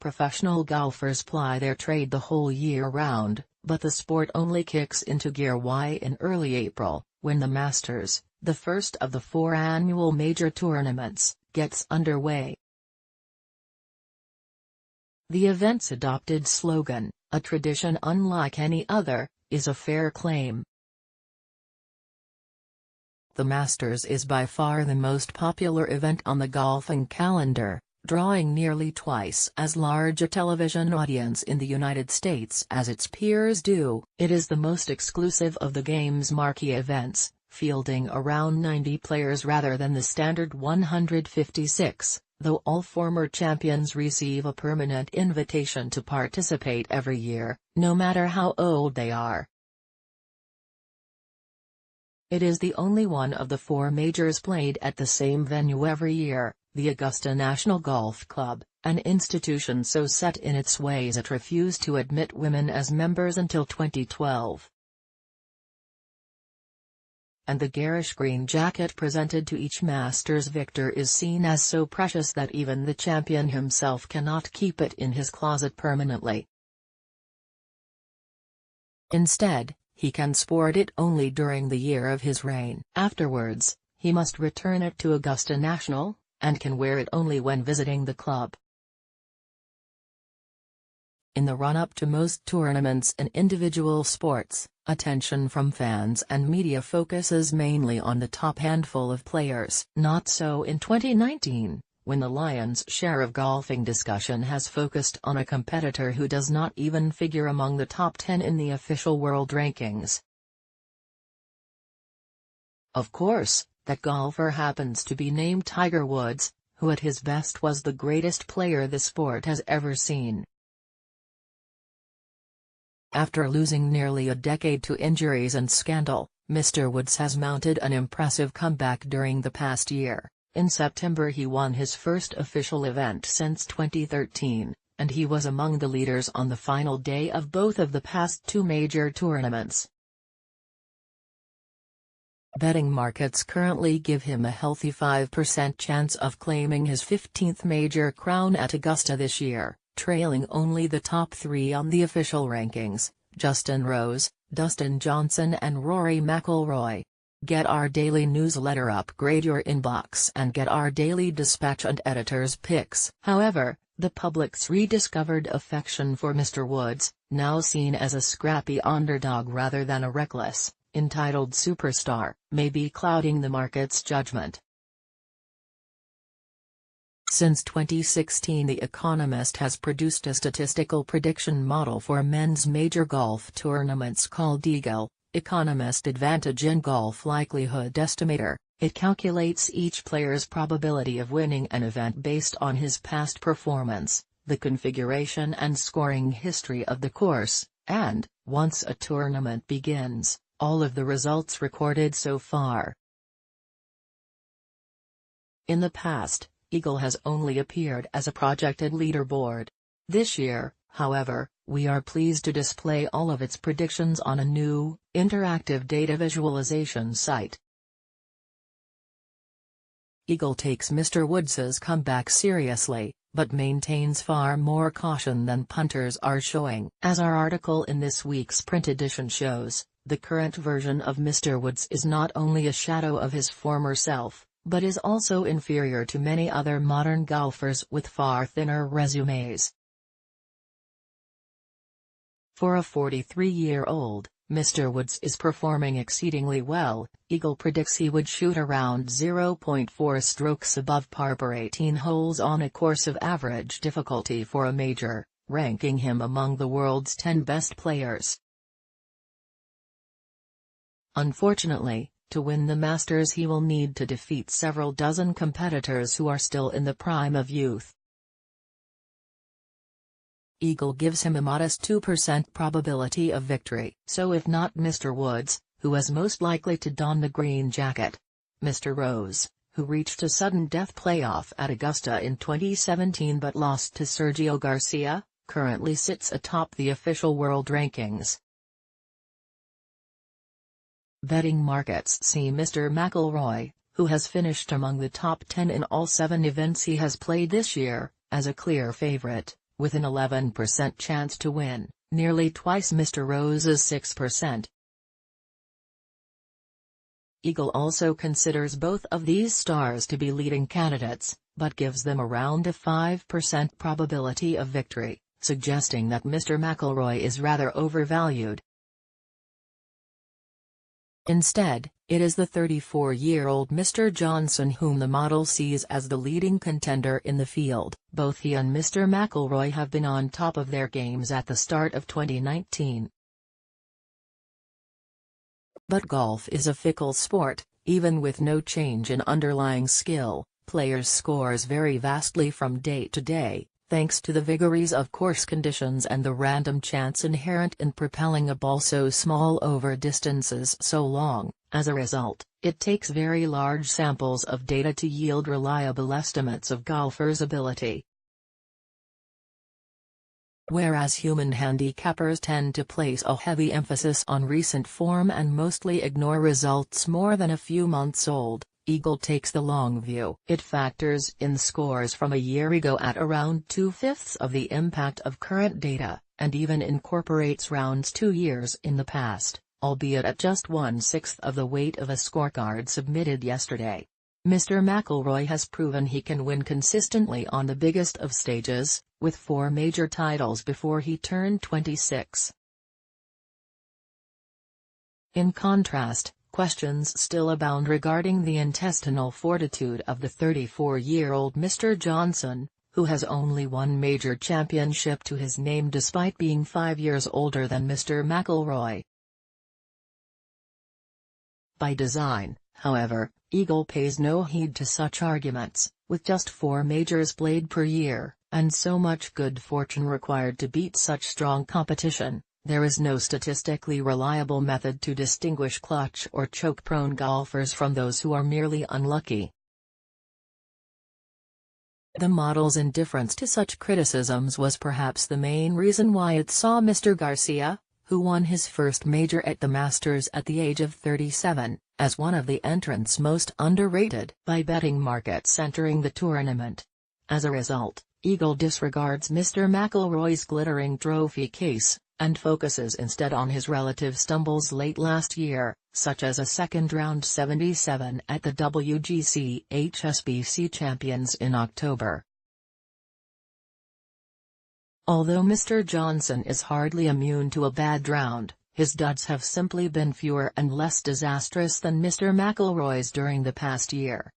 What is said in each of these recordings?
Professional golfers ply their trade the whole year round, but the sport only kicks into gear in early April, when the Masters, the first of the 4 annual major tournaments, gets underway. The event's adopted slogan, "A tradition unlike any other," is a fair claim. The Masters is by far the most popular event on the golfing calendar, drawing nearly twice as large a television audience in the United States as its peers do. It is the most exclusive of the game's marquee events, fielding around 90 players rather than the standard 156, though all former champions receive a permanent invitation to participate every year, no matter how old they are. It is the only one of the 4 majors played at the same venue every year, the Augusta National Golf Club, an institution so set in its ways it refused to admit women as members until 2012. And the garish green jacket presented to each Masters victor is seen as so precious that even the champion himself cannot keep it in his closet permanently. Instead, he can sport it only during the year of his reign. Afterwards, he must return it to Augusta National, and can wear it only when visiting the club. In the run-up to most tournaments in individual sports, attention from fans and media focuses mainly on the top handful of players. Not so in 2019, when the lion's share of golfing discussion has focused on a competitor who does not even figure among the top 10 in the official world rankings. Of course, that golfer happens to be named Tiger Woods, who at his best was the greatest player the sport has ever seen. After losing nearly a decade to injuries and scandal, Mr. Woods has mounted an impressive comeback during the past year. In September he won his first official event since 2013, and he was among the leaders on the final day of both of the past 2 major tournaments. Betting markets currently give him a healthy 5% chance of claiming his 15th major crown at Augusta this year, trailing only the top 3 on the official rankings, Justin Rose, Dustin Johnson and Rory McIlroy. Get our daily newsletter, upgrade your inbox and get our daily dispatch and editor's picks. However, the public's rediscovered affection for Mr. Woods, now seen as a scrappy underdog rather than a reckless, entitled superstar, may be clouding the market's judgment. Since 2016, The Economist has produced a statistical prediction model for men's major golf tournaments called EAGLE, Economist Advantage in Golf Likelihood Estimator. It calculates each player's probability of winning an event based on his past performance, the configuration and scoring history of the course, and, once a tournament begins, all of the results recorded so far. In the past, EAGLE has only appeared as a projected leaderboard. This year, however, we are pleased to display all of its predictions on a new, interactive data visualization site. EAGLE takes Mr. Woods's comeback seriously, but maintains far more caution than punters are showing. As our article in this week's print edition shows, the current version of Mr. Woods is not only a shadow of his former self, but is also inferior to many other modern golfers with far thinner resumes. For a 43-year-old, Mr. Woods is performing exceedingly well. EAGLE predicts he would shoot around 0.4 strokes above par per 18 holes on a course of average difficulty for a major, ranking him among the world's 10 best players. Unfortunately, to win the Masters he will need to defeat several dozen competitors who are still in the prime of youth. EAGLE gives him a modest 2% probability of victory. So if not Mr. Woods, who is most likely to don the green jacket? Mr. Rose, who reached a sudden death playoff at Augusta in 2017 but lost to Sergio Garcia, currently sits atop the official world rankings. Betting markets see Mr. McIlroy, who has finished among the top 10 in all 7 events he has played this year, as a clear favorite, with an 11% chance to win, nearly twice Mr. Rose's 6%. Eagle also considers both of these stars to be leading candidates, but gives them around a 5% probability of victory, suggesting that Mr. McIlroy is rather overvalued. Instead, it is the 34-year-old Mr. Johnson whom the model sees as the leading contender in the field. Both he and Mr. McIlroy have been on top of their games at the start of 2019. But golf is a fickle sport. Even with no change in underlying skill, players' scores vary vastly from day to day, thanks to the vagaries of course conditions and the random chance inherent in propelling a ball so small over distances so long. As a result, it takes very large samples of data to yield reliable estimates of golfers' ability. Whereas human handicappers tend to place a heavy emphasis on recent form and mostly ignore results more than a few months old, Eagle takes the long view. It factors in scores from a year ago at around 2/5 of the impact of current data, and even incorporates rounds 2 years in the past, albeit at just 1/6 of the weight of a scorecard submitted yesterday. Mr. McIlroy has proven he can win consistently on the biggest of stages, with 4 major titles before he turned 26. In contrast, questions still abound regarding the intestinal fortitude of the 34-year-old Mr. Johnson, who has only one major championship to his name despite being 5 years older than Mr. McIlroy. By design, however, Eagle pays no heed to such arguments. With just 4 majors played per year, and so much good fortune required to beat such strong competition, there is no statistically reliable method to distinguish clutch or choke-prone golfers from those who are merely unlucky. The model's indifference to such criticisms was perhaps the main reason why it saw Mr. Garcia, who won his first major at the Masters at the age of 37, as one of the entrants most underrated by betting markets entering the tournament. As a result, Eagle disregards Mr. McIlroy's glittering trophy case, and focuses instead on his relative stumbles late last year, such as a second-round 77 at the WGC HSBC Champions in October. Although Mr. Johnson is hardly immune to a bad round, his duds have simply been fewer and less disastrous than Mr. McIlroy's during the past year.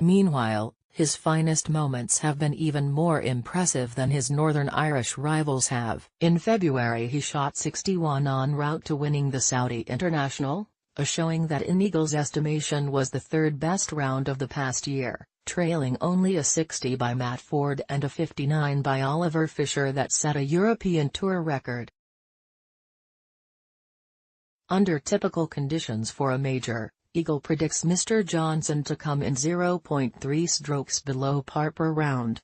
Meanwhile, his finest moments have been even more impressive than his Northern Irish rivals have. In February he shot 61 en route to winning the Saudi International, a showing that in Eagle's estimation was the third best round of the past year, trailing only a 60 by Matt Ford and a 59 by Oliver Fisher that set a European Tour record. Under typical conditions for a major, Eagle predicts Mr. Johnson to come in 0.3 strokes below par per round.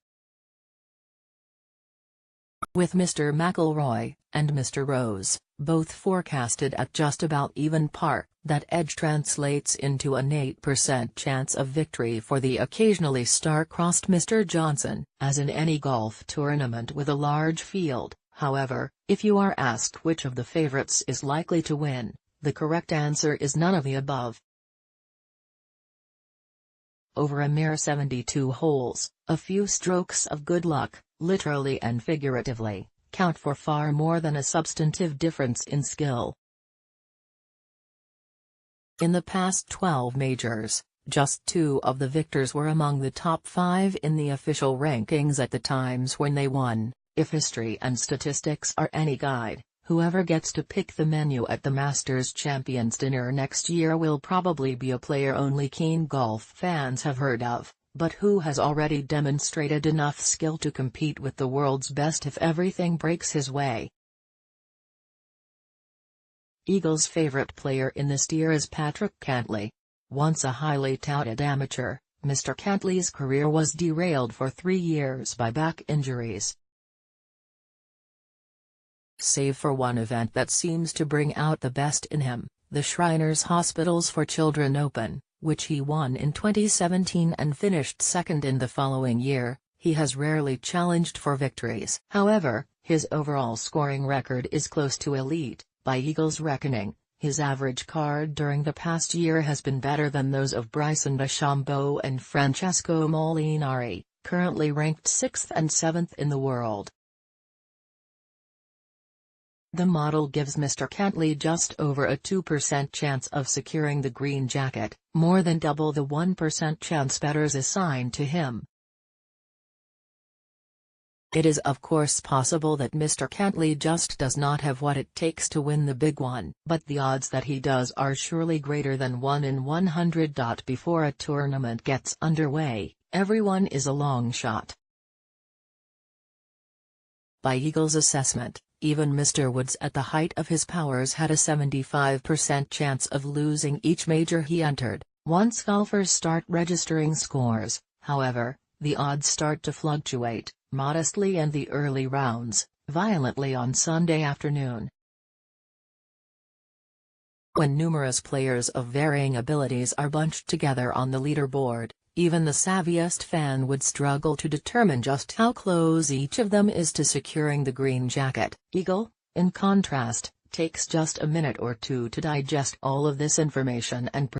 With Mr. McIlroy and Mr. Rose, both forecasted at just about even par, that edge translates into an 8% chance of victory for the occasionally star-crossed Mr. Johnson. As in any golf tournament with a large field, however, if you are asked which of the favorites is likely to win, the correct answer is none of the above. Over a mere 72 holes, a few strokes of good luck, literally and figuratively, count for far more than a substantive difference in skill. In the past 12 majors, just 2 of the victors were among the top 5 in the official rankings at the times when they won. If history and statistics are any guide, whoever gets to pick the menu at the Masters Champions Dinner next year will probably be a player only keen golf fans have heard of, but who has already demonstrated enough skill to compete with the world's best if everything breaks his way. Eagle's favorite player in this tier is Patrick Cantlay. Once a highly touted amateur, Mr. Cantlay's career was derailed for 3 years by back injuries. Save for one event that seems to bring out the best in him, the Shriners Hospitals for Children Open, which he won in 2017 and finished second in the following year, he has rarely challenged for victories. However, his overall scoring record is close to elite. By Eagles' reckoning, his average card during the past year has been better than those of Bryson DeChambeau and Francesco Molinari, currently ranked 6th and 7th in the world. The model gives Mr. Cantlay just over a 2% chance of securing the green jacket, more than double the 1% chance bettors assign to him. It is of course possible that Mr. Cantlay just does not have what it takes to win the big one, but the odds that he does are surely greater than 1 in 100. Before a tournament gets underway, everyone is a long shot. By Eagles' assessment, even Mr. Woods at the height of his powers had a 75% chance of losing each major he entered. Once golfers start registering scores, however, the odds start to fluctuate, modestly in the early rounds, violently on Sunday afternoon. When numerous players of varying abilities are bunched together on the leaderboard, even the savviest fan would struggle to determine just how close each of them is to securing the green jacket. Eagle, in contrast, takes just a minute or two to digest all of this information and